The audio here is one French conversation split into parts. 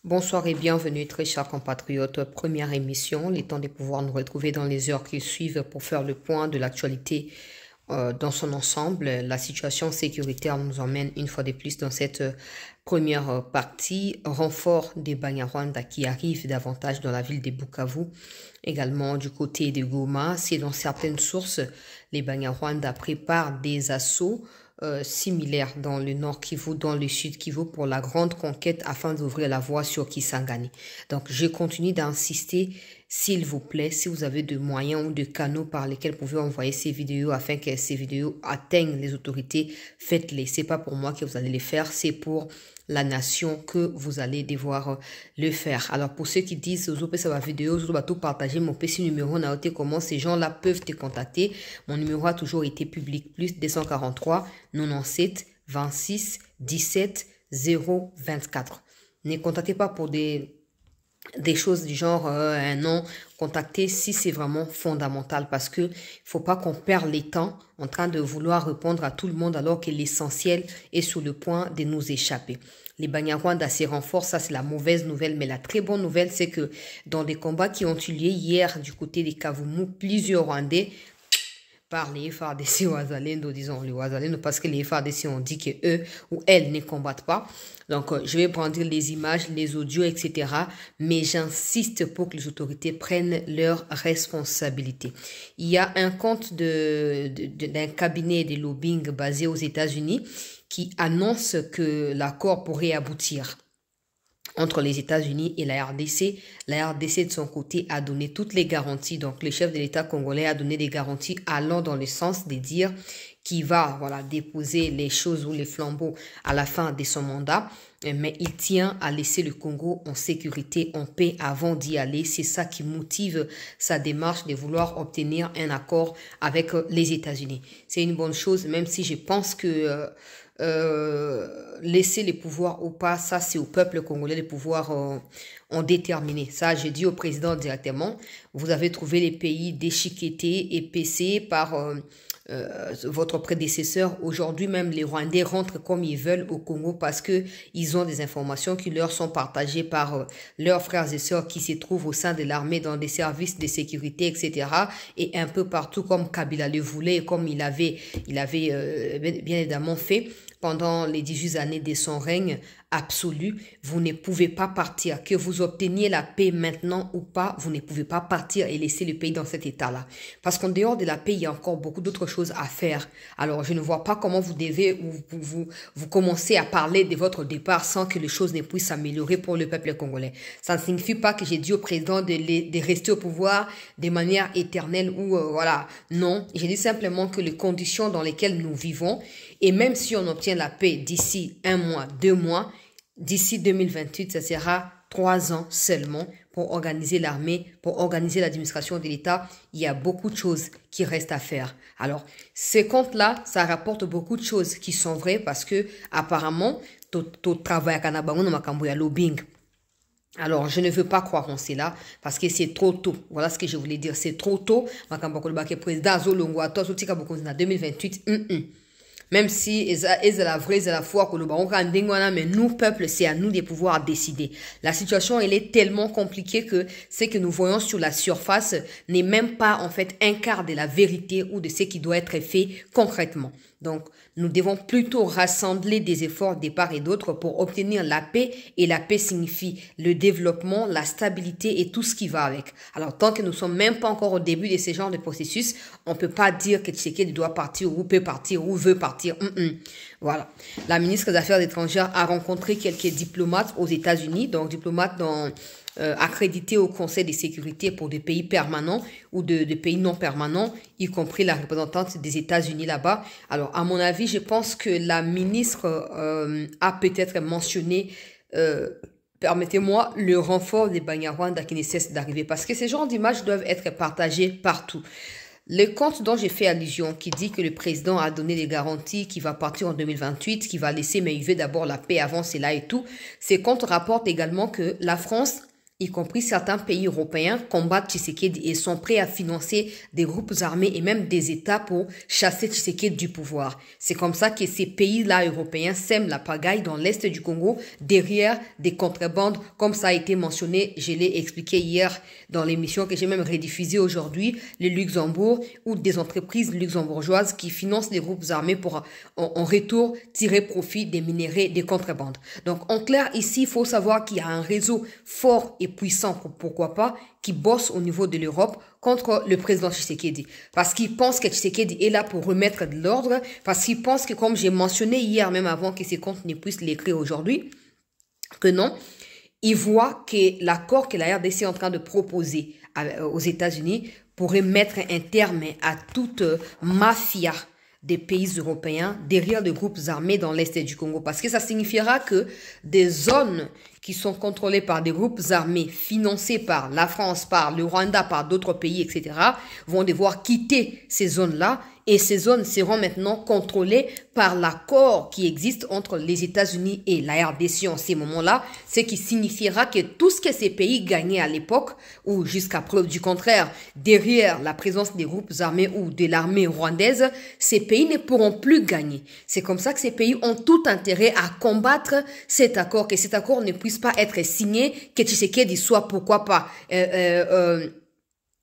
Bonsoir et bienvenue très chers compatriotes, première émission, les temps de pouvoir nous retrouver dans les heures qui suivent pour faire le point de l'actualité dans son ensemble. La situation sécuritaire nous emmène une fois de plus dans cette première partie, renfort des Banyarwanda qui arrivent davantage dans la ville de Bukavu, également du côté de Goma. C'est dans certaines sources, les Banyarwanda préparent des assauts similaires dans le nord Kivu, dans le sud Kivu pour la grande conquête afin d'ouvrir la voie sur Kisangani. Donc je continue d'insister, s'il vous plaît, si vous avez de moyens ou de canaux par lesquels vous pouvez envoyer ces vidéos afin que ces vidéos atteignent les autorités, faites-les. C'est pas pour moi que vous allez les faire, c'est pour la nation que vous allez devoir le faire. Alors pour ceux qui disent ça va vidéo, je tout partager mon PC numéro n'a été comment ces gens-là peuvent te contacter. Mon numéro a toujours été public, plus 243 97 26 17 0 24. Ne contactez pas pour des choses du genre un nom, contactez si c'est vraiment fondamental parce que faut pas qu'on perde les temps en train de vouloir répondre à tout le monde alors que l'essentiel est sur le point de nous échapper. Les Banyarwanda se renforcent, ça c'est la mauvaise nouvelle, mais la très bonne nouvelle c'est que dans des combats qui ont eu lieu hier du côté des Kavumu, plusieurs Rwandais par les FARDC Wazalendo, disons les Wazalendo, parce que les FARDC ont dit que eux ou elles ne combattent pas. Donc, je vais prendre les images, les audios, etc. Mais j'insiste pour que les autorités prennent leurs responsabilités. Il y a un compte d'un cabinet de lobbying basé aux États-Unis qui annonce que l'accord pourrait aboutir entre les États-Unis et la RDC. La RDC, de son côté, a donné toutes les garanties. Donc, le chef de l'État congolais a donné des garanties allant dans le sens de dire qu'il va déposer les choses ou les flambeaux à la fin de son mandat. Mais il tient à laisser le Congo en sécurité, en paix avant d'y aller. C'est ça qui motive sa démarche de vouloir obtenir un accord avec les États-Unis. C'est une bonne chose, même si je pense que laisser les pouvoirs ou pas, ça c'est au peuple congolais de pouvoir en déterminer. Ça, j'ai dit au président directement, vous avez trouvé les pays déchiquetés, épaissés par votre prédécesseur. Aujourd'hui même, les Rwandais rentrent comme ils veulent au Congo parce que ils ont des informations qui leur sont partagées par leurs frères et sœurs qui se trouvent au sein de l'armée dans des services de sécurité, etc. Et un peu partout comme Kabila le voulait et comme il avait bien évidemment fait pendant les 18 années de son règne absolu. Vous ne pouvez pas partir. Que vous obteniez la paix maintenant ou pas, vous ne pouvez pas partir et laisser le pays dans cet état-là. Parce qu'en dehors de la paix, il y a encore beaucoup d'autres choses à faire. Alors, je ne vois pas comment vous devez vous commencer à parler de votre départ sans que les choses ne puissent s'améliorer pour le peuple congolais. Ça ne signifie pas que j'ai dit au président de rester au pouvoir de manière éternelle ou voilà. Non, j'ai dit simplement que les conditions dans lesquelles nous vivons, et même si on obtient la paix d'ici 1 mois, 2 mois, d'ici 2028, ça sera 3 ans seulement pour organiser l'armée, pour organiser l'administration de l'État. Il y a beaucoup de choses qui restent à faire. Alors, ces comptes-là, ça rapporte beaucoup de choses qui sont vraies parce que apparemment, tout travail à Kanabango dans Makambo ya lobbying. Alors, je ne veux pas croire en cela parce que c'est trop tôt. Voilà ce que je voulais dire. C'est trop tôt. Makambo Kolobake président Zolongo Atos, Otika Bokonzina 2028. Même si c'est la vraie, c'est la foi que mais nous, peuple, c'est à nous de pouvoir décider. La situation, elle est tellement compliquée que ce que nous voyons sur la surface n'est même pas, en fait, un quart de la vérité ou de ce qui doit être fait concrètement. Donc, nous devons plutôt rassembler des efforts de part et d'autre pour obtenir la paix. Et la paix signifie le développement, la stabilité et tout ce qui va avec. Alors, tant que nous ne sommes même pas encore au début de ce genre de processus, on ne peut pas dire que Tshisekedi doit partir ou peut partir ou veut partir. Voilà. La ministre des Affaires étrangères a rencontré quelques diplomates aux États-Unis, donc diplomates accrédités au Conseil de sécurité pour des pays permanents ou de pays non permanents, y compris la représentante des États-Unis là-bas. Alors, à mon avis, je pense que la ministre a peut-être mentionné, permettez-moi, le renfort des Banyarwanda qui ne cesse d'arriver parce que ces genres d'images doivent être partagées partout. Le compte dont j'ai fait allusion, qui dit que le président a donné des garanties, qu'il va partir en 2028, qu'il va laisser, mais il veut d'abord la paix avant cela et tout, ces comptes rapportent également que la France y compris certains pays européens, combattent Tshisekedi et sont prêts à financer des groupes armés et même des États pour chasser Tshisekedi du pouvoir. C'est comme ça que ces pays-là européens sèment la pagaille dans l'est du Congo, derrière des contrebandes, comme ça a été mentionné, je l'ai expliqué hier dans l'émission que j'ai même rediffusée aujourd'hui, le Luxembourg ou des entreprises luxembourgeoises qui financent les groupes armés pour en retour tirer profit des minéraux des contrebandes. Donc en clair, ici, il faut savoir qu'il y a un réseau fort et puissant, pourquoi pas, qui bosse au niveau de l'Europe contre le président Tshisekedi. Parce qu'il pense que Tshisekedi est là pour remettre de l'ordre, parce qu'il pense que, comme j'ai mentionné hier, même avant que ces comptes ne puissent l'écrire aujourd'hui, que non, il voit que l'accord que la RDC est en train de proposer aux États-Unis pourrait mettre un terme à toute mafia des pays européens derrière les groupes armés dans l'est du Congo. Parce que ça signifiera que des zones qui sont contrôlées par des groupes armés financés par la France, par le Rwanda, par d'autres pays, etc., vont devoir quitter ces zones-là et ces zones seront maintenant contrôlées par l'accord qui existe entre les États-Unis et la RDC en ces moments-là, ce qui signifiera que tout ce que ces pays gagnaient à l'époque, ou jusqu'à preuve du contraire, derrière la présence des groupes armés ou de l'armée rwandaise, ces pays ne pourront plus gagner. C'est comme ça que ces pays ont tout intérêt à combattre cet accord, que cet accord ne puisse pas être signé, que Tshisekedi soit, pourquoi pas,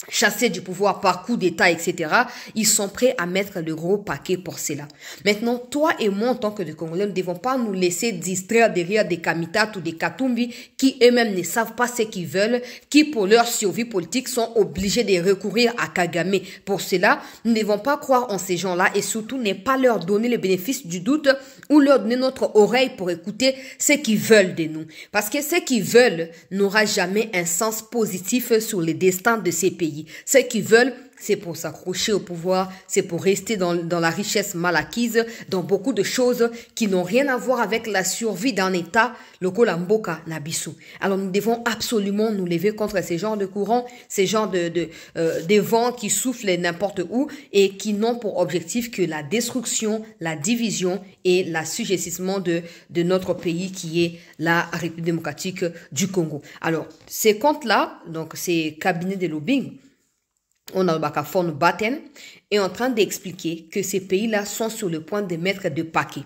chassés du pouvoir par coup d'État, etc., ils sont prêts à mettre le gros paquet pour cela. Maintenant, toi et moi, en tant que des Congolais, ne devons pas nous laisser distraire derrière des Kamitat ou des Katumbi qui eux-mêmes ne savent pas ce qu'ils veulent, qui pour leur survie politique sont obligés de recourir à Kagame. Pour cela, nous ne devons pas croire en ces gens-là et surtout ne pas leur donner le bénéfice du doute ou leur donner notre oreille pour écouter ce qu'ils veulent de nous. Parce que ce qu'ils veulent n'aura jamais un sens positif sur le destin de ces pays. Ce qu'ils veulent, c'est pour s'accrocher au pouvoir, c'est pour rester dans la richesse mal acquise, dans beaucoup de choses qui n'ont rien à voir avec la survie d'un État, le Kolamboka Nabisu. Alors nous devons absolument nous lever contre ces genres de courants, ces genres de vents qui soufflent n'importe où et qui n'ont pour objectif que la destruction, la division et l'assujettissement de notre pays qui est la République démocratique du Congo. Alors ces comptes-là, donc ces cabinets de lobbying, on a le Bakafon Batten, est en train d'expliquer que ces pays-là sont sur le point de mettre de paquets.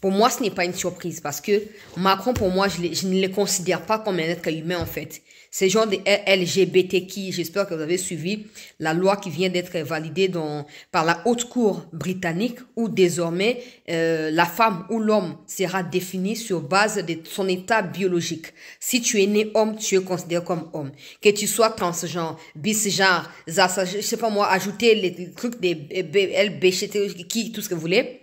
Pour moi, ce n'est pas une surprise parce que Macron, pour moi, je ne le considère pas comme un être humain en fait. Ces gens de LGBTQ, j'espère que vous avez suivi la loi qui vient d'être validée par la haute cour britannique où désormais la femme ou l'homme sera défini sur base de son état biologique. Si tu es né homme, tu es considéré comme homme. Que tu sois transgenre, bisgenre, je sais pas moi, ajouter les trucs des LBGT, tout ce que vous voulez.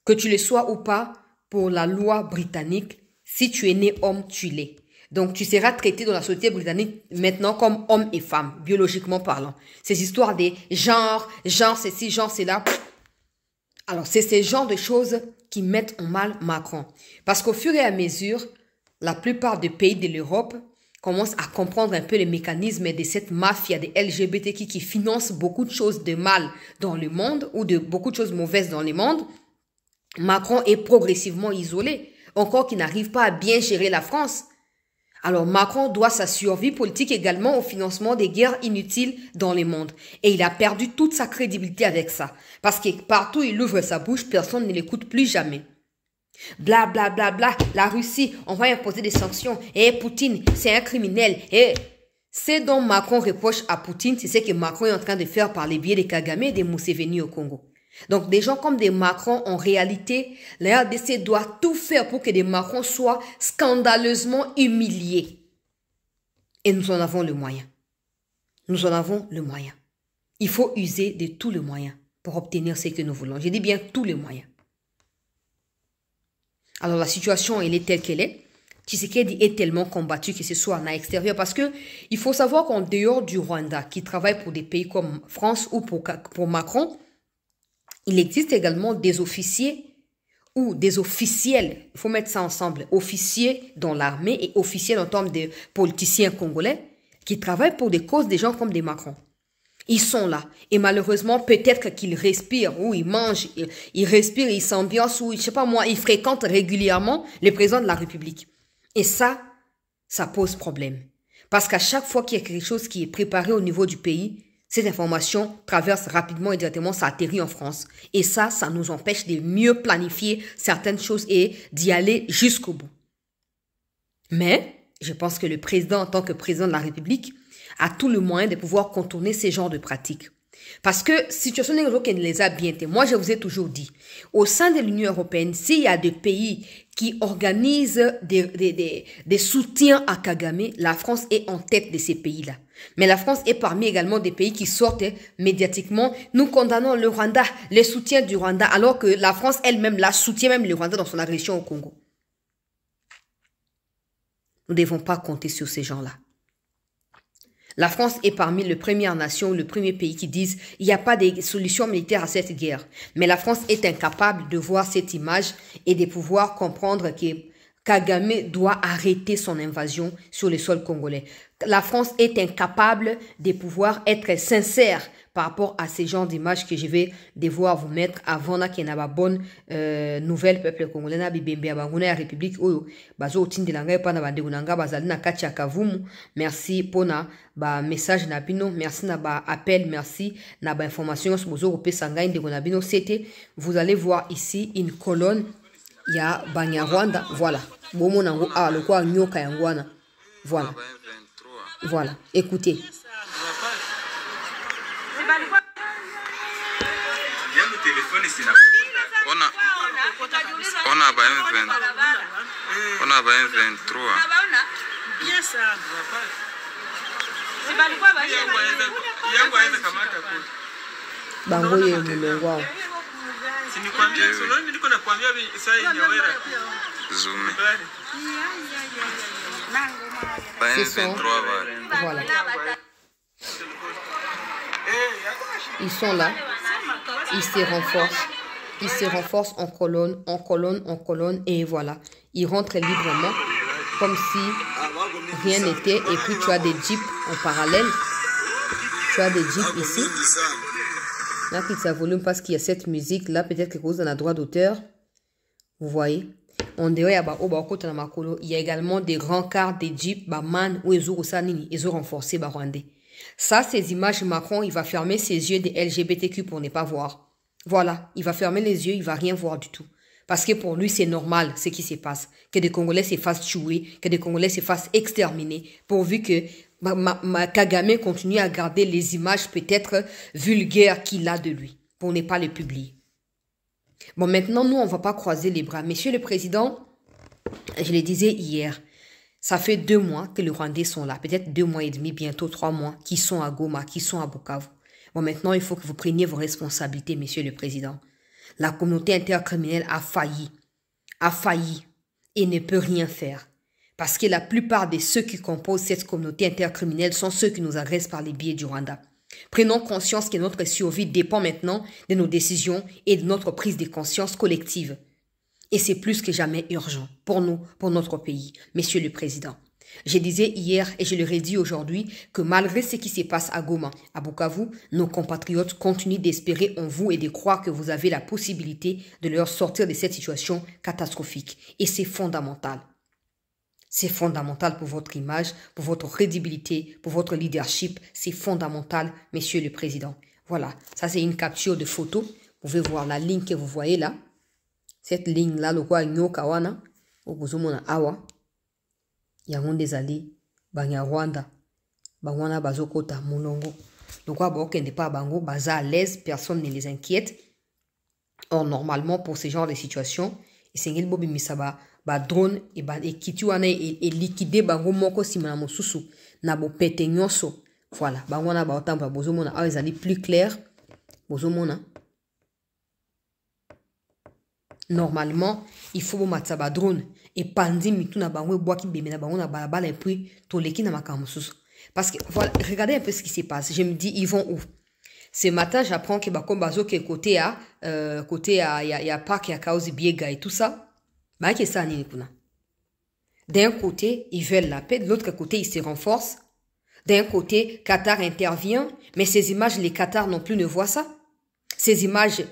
Que tu le sois ou pas, pour la loi britannique, si tu es né homme, tu l'es. Donc, tu seras traité dans la société britannique maintenant comme homme et femme, biologiquement parlant. Ces histoires des genre ceci, genre cela. Alors, c'est ces genres de choses qui mettent en mal Macron. Parce qu'au fur et à mesure, la plupart des pays de l'Europe commencent à comprendre un peu les mécanismes de cette mafia des LGBTQ qui finance beaucoup de choses de mal dans le monde ou de beaucoup de choses mauvaises dans le monde. Macron est progressivement isolé, encore qu'il n'arrive pas à bien gérer la France. Alors Macron doit sa survie politique également au financement des guerres inutiles dans le monde. Et il a perdu toute sa crédibilité avec ça. Parce que partout où il ouvre sa bouche, personne ne l'écoute plus jamais. Bla bla bla bla, la Russie, on va imposer des sanctions. Et Poutine, c'est un criminel. Et c'est dont Macron reproche à Poutine, c'est ce que Macron est en train de faire par les biais des Kagame et des Museveni au Congo. Donc, des gens comme des Macron, en réalité, la RDC doit tout faire pour que des Macron soient scandaleusement humiliés. Et nous en avons le moyen. Nous en avons le moyen. Il faut user de tous les moyens pour obtenir ce que nous voulons. Je dis bien tous les moyens. Alors, la situation, elle est telle qu'elle est. Tshisekedi est tellement combattu que ce soit en extérieur parce que il faut savoir qu'en dehors du Rwanda, qui travaille pour des pays comme France ou pour Macron, il existe également des officiers ou des officiels, il faut mettre ça ensemble, officiers dans l'armée et officiels en termes de politiciens congolais qui travaillent pour des causes des gens comme des Macron. Ils sont là et malheureusement peut-être qu'ils respirent ou ils mangent, ils respirent, ils s'ambiancent ou je sais pas moi, ils fréquentent régulièrement le président de la République. Et ça, ça pose problème. Parce qu'à chaque fois qu'il y a quelque chose qui est préparé au niveau du pays, cette information traverse rapidement et directement, ça atterrit en France. Et ça nous empêche de mieux planifier certaines choses et d'y aller jusqu'au bout. Mais je pense que le président, en tant que président de la République, a tout le moyen de pouvoir contourner ces genres de pratiques. Parce que situation qui les a bien été. Moi, je vous ai toujours dit, au sein de l'Union européenne, s'il y a des pays qui organisent des soutiens à Kagame, la France est en tête de ces pays-là. Mais la France est parmi également des pays qui sortent médiatiquement. Nous condamnons le Rwanda, les soutiens du Rwanda, alors que la France elle-même la soutient même le Rwanda dans son agression au Congo. Nous ne devons pas compter sur ces gens-là. La France est parmi les premières nations, le premier pays qui disent il n'y a pas de solution militaire à cette guerre. Mais la France est incapable de voir cette image et de pouvoir comprendre que Kagame doit arrêter son invasion sur le sol congolais. La France est incapable de pouvoir être sincère par rapport à ces genres d'images que je vais devoir vous mettre avant qu'il y ait une bonne nouvelle peuple congolais na bibembe abanguna ya république oyo bazo otindela ngai pa na bandeko na ngai bazali na kati ya kavumu. Merci pona ba message na bino, merci na ba appel, merci na ba information sur bozo kopesa ngai ndeko na bino. C'était, vous allez voir ici une colonne ya Banyarwanda, voilà. Bomo nango a le quoi nyoka yangwana. Voilà. Voilà, écoutez. On a ba M23. Bango ye mulongo wao. Zoom. Voilà. Ils sont là. Ils se renforcent. Ils se renforcent en colonne, en colonne, en colonne. Et voilà. Ils rentrent librement. Comme si rien n'était. Et puis tu as des jeeps en parallèle. Tu as des jeeps ici. Là, qu'il ça volume parce qu'il y a cette musique. Là, peut-être que cause de la droit d'auteur. Vous voyez. On dirait il y a également des grands cars, des jeeps, man, ou ils ont renforcé Rwandais. Ça, ces images, Macron, il va fermer ses yeux des LGBTQ pour ne pas voir. Voilà, il va fermer les yeux, il va rien voir du tout. Parce que pour lui, c'est normal ce qui se passe. Que des Congolais se fassent tuer, que des Congolais se fassent exterminer, pourvu que Kagame continue à garder les images peut-être vulgaires qu'il a de lui, pour ne pas les publier. Bon, maintenant, nous, on ne va pas croiser les bras. Monsieur le Président, je le disais hier, ça fait 2 mois que les Rwandais sont là. Peut-être 2 mois et demi, bientôt 3 mois, qui sont à Goma, qui sont à Bukavu. Bon, maintenant, il faut que vous preniez vos responsabilités, Monsieur le Président. La communauté intercriminelle a failli et ne peut rien faire. Parce que la plupart de ceux qui composent cette communauté intercriminelle sont ceux qui nous agressent par les biais du Rwanda. Prenons conscience que notre survie dépend maintenant de nos décisions et de notre prise de conscience collective. Et c'est plus que jamais urgent pour nous, pour notre pays, Monsieur le Président. Je disais hier et je le redis aujourd'hui que malgré ce qui se passe à Goma, à Bukavu, nos compatriotes continuent d'espérer en vous et de croire que vous avez la possibilité de leur sortir de cette situation catastrophique. Et c'est fondamental. C'est fondamental pour votre image, pour votre crédibilité, pour votre leadership. C'est fondamental, Monsieur le Président. Voilà, ça c'est une capture de photo. Vous pouvez voir la ligne que vous voyez là. Cette ligne-là, le quoi nyoka wana, obuzumona awa. Yango ndezali Banyarwanda. Bangwana bazokota mulongo. Donc quoi bakende pas bango, baza à l'aise, personne ne les inquiète. Or normalement pour ce genre de situation, isengeli bobi misaba ba drone et kiti wana et liquider bango moko sima na mosusu na bo pete nyonso. Voilà, bangwana ba otamba bozomona awa ezali plus clair. Bozomona. Normalement, il faut mettre ba drone et pandi mitu na bango bois qui bébé na bango na balabala et puis toleki na makamususu. Parce que voilà, regardez un peu ce qui se passe. Je me dis ils vont où? Ce matin, j'apprends que Bakombazo qui est côté à y a parc ya Kaozi Biega et tout ça. Bah que ça ni kuna. D'un côté, ils veulent la paix, de l'autre côté, ils se renforcent. D'un côté, Qatar intervient, mais ces images, les Qatar non plus ne voient ça. Ces images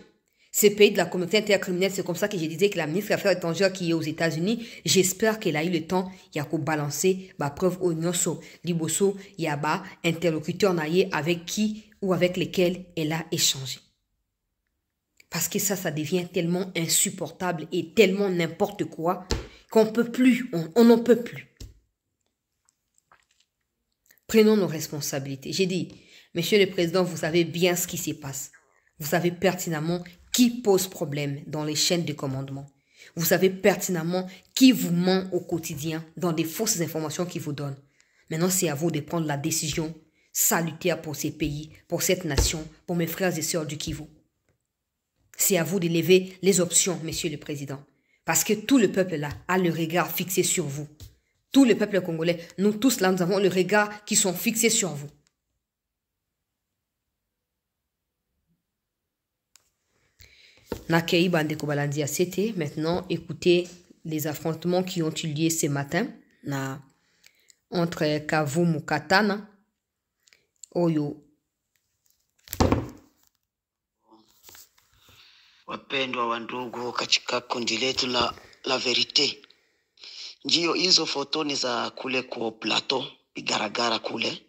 Ces pays de la communauté intercriminelle, c'est comme ça que je disais que la ministre des Affaires étrangères qui est aux États-Unis, j'espère qu'elle a eu le temps, il y a qu'au balancer, preuve au Nyoso, Liboso, Yaba, interlocuteur naïe avec qui ou avec lesquels elle a échangé. Parce que ça devient tellement insupportable et tellement n'importe quoi qu'on ne peut plus, on n'en peut plus. Prenons nos responsabilités. J'ai dit, Monsieur le Président, vous savez bien ce qui se passe. Vous savez pertinemment qui pose problème dans les chaînes de commandement. Vous savez pertinemment qui vous ment au quotidien dans des fausses informations qu'il vous donne. Maintenant, c'est à vous de prendre la décision salutaire pour ces pays, pour cette nation, pour mes frères et sœurs du Kivu. C'est à vous de lever les options, Monsieur le Président. Parce que tout le peuple là a le regard fixé sur vous. Tout le peuple congolais, nous tous là, nous avons le regard qui sont fixés sur vous. Nakei Bandeko Balandia, c'était maintenant écoutez les affrontements qui ont eu lieu ce matin entre Kavumu Katana Oyo. Wapendwa wa ndugu katika kundi letu la Verite. Ndio hizo fotoni za kule kwa plateau Bigaragara kule.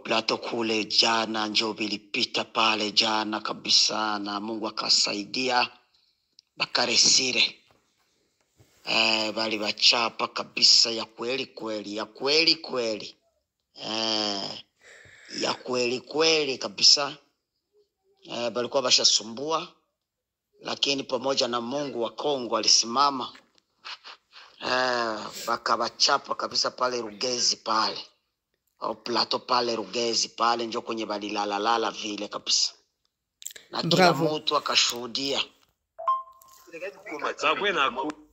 Plateau kule jana njo bilipita pale jana kabisa na Mungu akasaidia bakaresire. Bali bachapa kabisa ya kweli kweli, ya kweli kweli. Ya kweli kweli kabisa. Balikuwa bashasumbua lakini pamoja na Mungu wa Kongo alisimama. Bakabachapa kabisa pale Rugezi pale. Au plateau pale Rugezi pale njo kwenye balilala vile kabisa. Na kila mtu akashuhudia.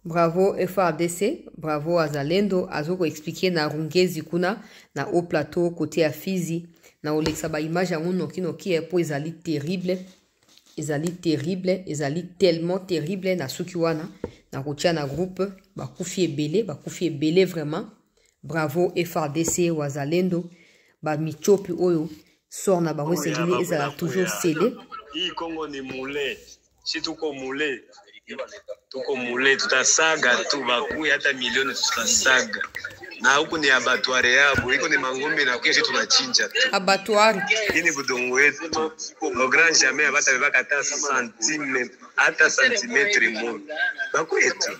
Bravo FARDC, bravo Azalendo, azoko expliquer na Rungezi kuna na au plateau côté ya Fizi na Olexa ba image ya muno kinoki po ezali terrible. Ezali tellement terrible na suki wana na kotia na groupe bakufi ebele vraiment. Bravo FARDC Wazalendo ba michopi oyo sort na bango sengeli ezala toujours scellé. Hii Kongo ni mule. Si tuko mule tutasaga tu bakui hata milioni tutasaga. Na huku ni abattoir yabo, iko ni mangombe na kesho tunachinja tu. Abattoir. Hii budongo wetu. Le grand jamais abata bebaka hata centimetre moja. Bakwetu.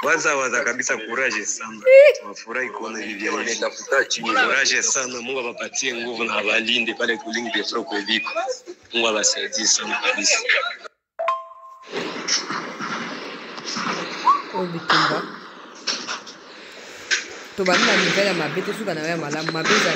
Waza kabisa courage sana. Tunafurahi kuona hivi nitafuta chini. Courage sana, Mungu awapatie nguvu na abalinde pale kulingi de froko viko. Mungu awasaidie sana kabisa. Obitumba. Tobani na nouvelle mabeto suka na ya malamu mabeza.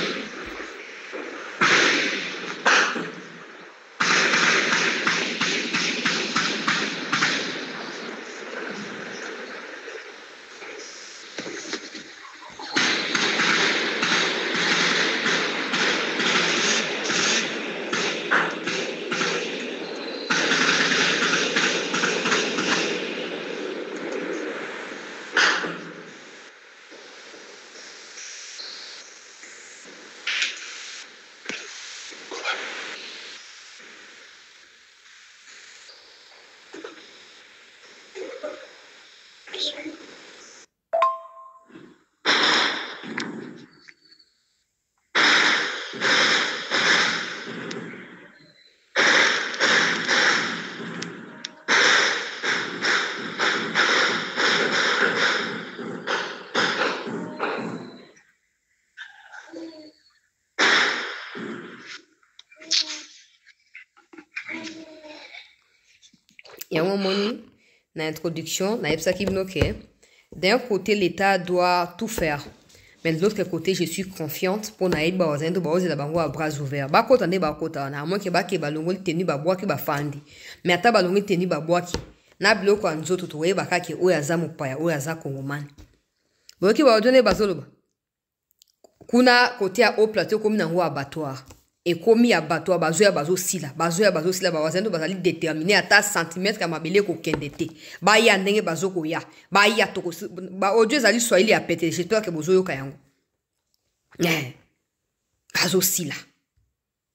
Il y a un moment dans l'introduction, d'un côté, l'État doit tout faire. Mais de l'autre côté, je suis confiante pour naïd bazendo baoze la bango à bras ouverts. Ba kota ne ba kota na moins que ba ke balongol tenu ba boaki ba fandi. Mais ata balongol tenu ba boaki. Na bloko anzoto to we ba ka ke o ya zamu pa ya o ya za kongoman. Boki ba odone bazolo ba. Kuna côté à haut plateau comme na ngo abattoir. Et komi abattoir bazoya bazo sila ba wazendo bazali déterminé ata centimètre ka mabele ko kendete ba ya ndenge bazoko ya ba ya toko ba audio zali swahili ya pété j'espère que bozo yoka yango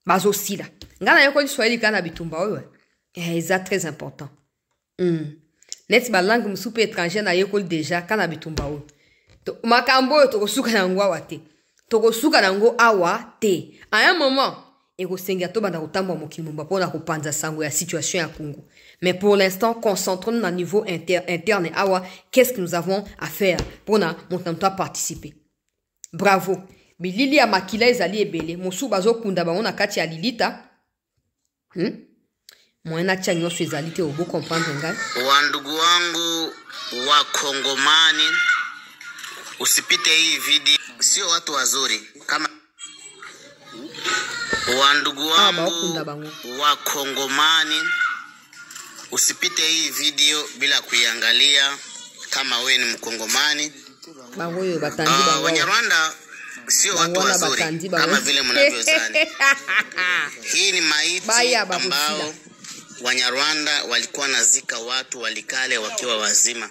bazo sila ngana yoko swahili kana bitumba oyo C'est très important. Net ba langue musupe étrangère na yekol déjà kana bitumba o. To makambo to kosuka nango awate. To kosuka nango awate. À un moment, et ko senga to banda kotamba mokili mumba pona ko panza sango ya situation ya Congo. Mais pour l'instant, concentrons-nous au niveau interne awa, qu'est-ce que nous avons à faire pour na montamta participer. Bravo. Bilili ya makila ezali ebele. Mosu bazo kunda ba ona kati ya lilita. Mwana cha nyoso ezali te obo comprendre ngai. Wandugu wangu wa Kongomani, usipite hii video, sio watu wazuri kama wandugu wangu wa Kongomani, usipite hii video bila kuiangalia kama wewe ni Mkongomani. Bangoyo batandi bango. Wanyarwanda sio watu wazuri kama vile mnavyozani. Hii ni maiti ambao Wanyarwanda walikuwa nazika watu Walikale wakiwa wazima.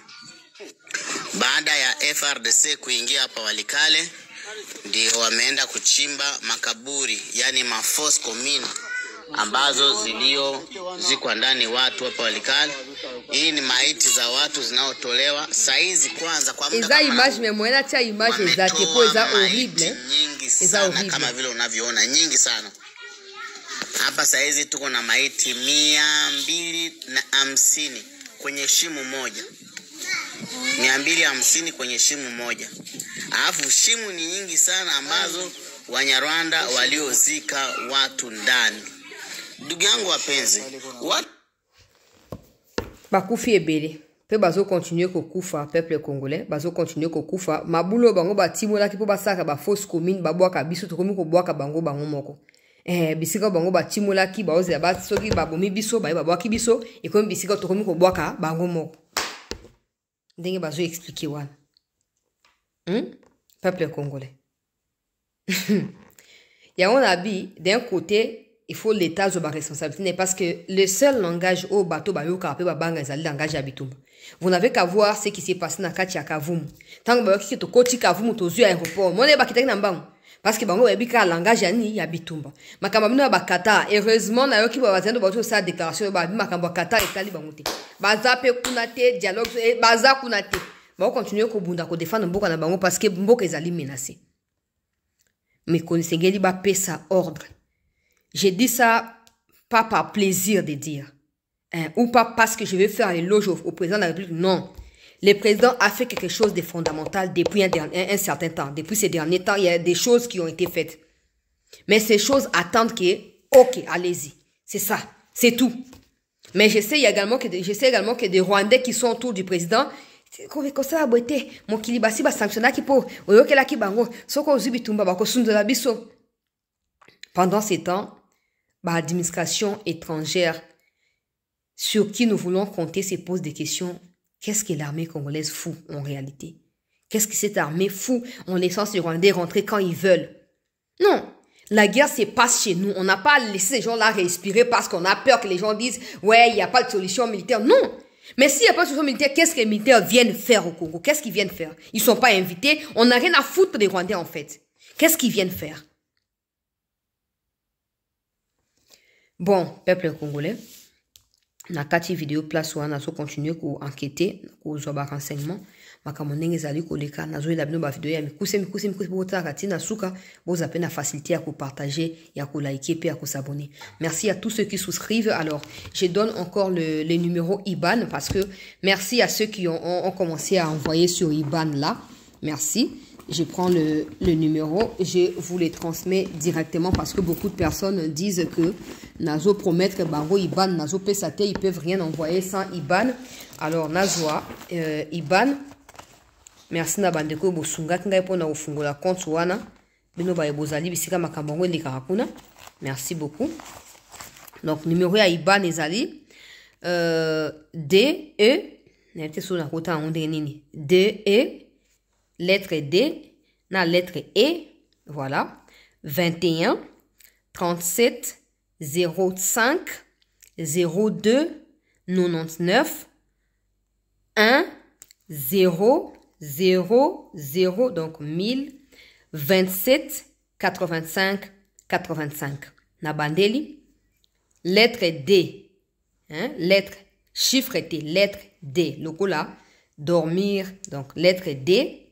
Baada ya FRDC kuingia hapa Walikale, ndio wameenda kuchimba makaburi, yani mafos commune ambazo ziko ndani watu hapa Walikale. Hii ni maiti za watu zinaotolewa saizi kwanza kwa muda. Eza image memoena cha image za tepo eza horrible. Eza horrible kama vile unavyoona, nyingi sana. Hapa saizi tuko na maiti 250 kwenye shimo moja. 250 kwenye shimo moja. Alafu shimo ni nyingi sana ambazo Wanyarwanda waliozika watu ndani. Ndugu yangu wapenzi, bakufi ebele. Pe bazo continuer kokufa peuple congolais, bazo continuer kokufa. Mabulo bango batimola ki po basaka ba fausse commune babwaka biso tokomi ko bwaka bango moko. Bisika bango batimola ki baoze ba soki babomi biso ba babwaki biso et comme bisika tokomi ko bwaka bango moko. Ndenge bazo expliquer wana. Peuple congolais. Ya on a dit d'un côté il faut l'état de responsabilité parce que le seul langage au bateau ba yoka pe ba banga ezali langage ya bitumba. Vous n'avez qu'à voir ce qui s'est passé na kati ya Kavumu. Tango ba yoki to koti Kavumu to zu aéroport. Mone ba kitaki na mbangu. Parce que bango ebika langage ya ni ya bitumba. Makamba bino ba kata heureusement na yoki ba bazendo ba to sa déclaration ba makamba kata etali bango te. Baza pe kuna te dialogue baza kuna te. Ba continuer ko bunda ko défendre mboka na bango parce que mboka ezali menacé. Mais connaissez ba pesa ordre. J'ai dit ça pas par plaisir de dire. Ou pas parce que je vais faire l'éloge au président de la République. Non. Le président a fait quelque chose de fondamental depuis un certain temps. Depuis ces derniers temps, il y a des choses qui ont été faites. Mais ces choses attendent que, ok, allez-y. C'est ça. C'est tout. Mais je sais également que des Rwandais qui sont autour du président, pendant ces temps, l'administration étrangère sur qui nous voulons compter se pose des questions. Qu'est-ce que l'armée congolaise fout en réalité? Qu'est-ce que cette armée fout en laissant ces Rwandais rentrer quand ils veulent? Non, la guerre se passe chez nous. On n'a pas laissé ces gens-là respirer parce qu'on a peur que les gens disent « Ouais, il n'y a pas de solution militaire. » Non. Mais s'il n'y a pas de solution militaire, qu'est-ce que les militaires viennent faire au Congo? Qu'est-ce qu'ils viennent faire? Ils ne sont pas invités. On n'a rien à foutre des Rwandais en fait. Qu'est-ce qu'ils viennent faire? Bon, peuple congolais, na kati vidéo place wana so continuer ko enquêter ko zoba renseignement makamonenge zali ko leka na zo ila bino ba vidéo ya mikuse bota kati na suka boza pe na facilité à ko partager ya ko liker pe à ko s'abonner. Merci à tous ceux qui souscrivent. Alors, je donne encore le numéro IBAN parce que merci à ceux qui ont commencé à envoyer sur IBAN là. Merci. Je prends le numéro, je vous les transmets directement parce que beaucoup de personnes disent que Nazo promettre que Bango IBAN, Nazo Pesate, ils peuvent rien envoyer sans IBAN. Alors Nazoa, IBAN, merci Nabandeko Bosunga, Kinga pour na ufungola compte wana, bino ba ebozali bisika makambango li karakuna. Merci beaucoup. Donc numéro ya IBAN ezali D E, n'était sur la route en nini. D E lettre D, na lettre E, voilà, 21 37 05 02 99 1 0 0 0, donc 1000 27 85 85. Na bandeli, lettre D, hein, lettre, chiffre T, lettre D, le là, dormir, donc lettre D,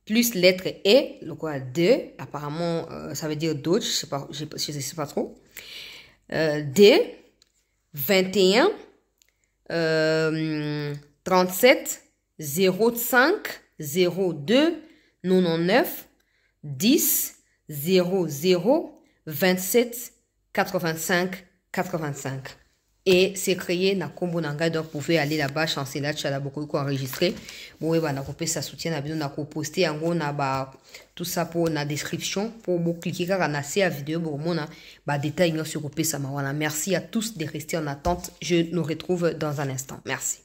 plus lettre E, le quoi 2, apparemment ça veut dire d'autres, je sais pas trop. D, 21, 37, 05, 02, 99, 10, 00, 27, 85, 85. Et c'est créé na Kombo Nanga, donc vous pouvez aller là-bas, chanceler, tu as beaucoup enregistré. Bon, bah, na ça soutient, na vidéo, na poster, en gros, na ba, tout ça pour la description, pour vous cliquer car on a ces vidéos, pour mon bah, détail sur ça. Merci à tous de rester en attente. Je nous retrouve dans un instant. Merci.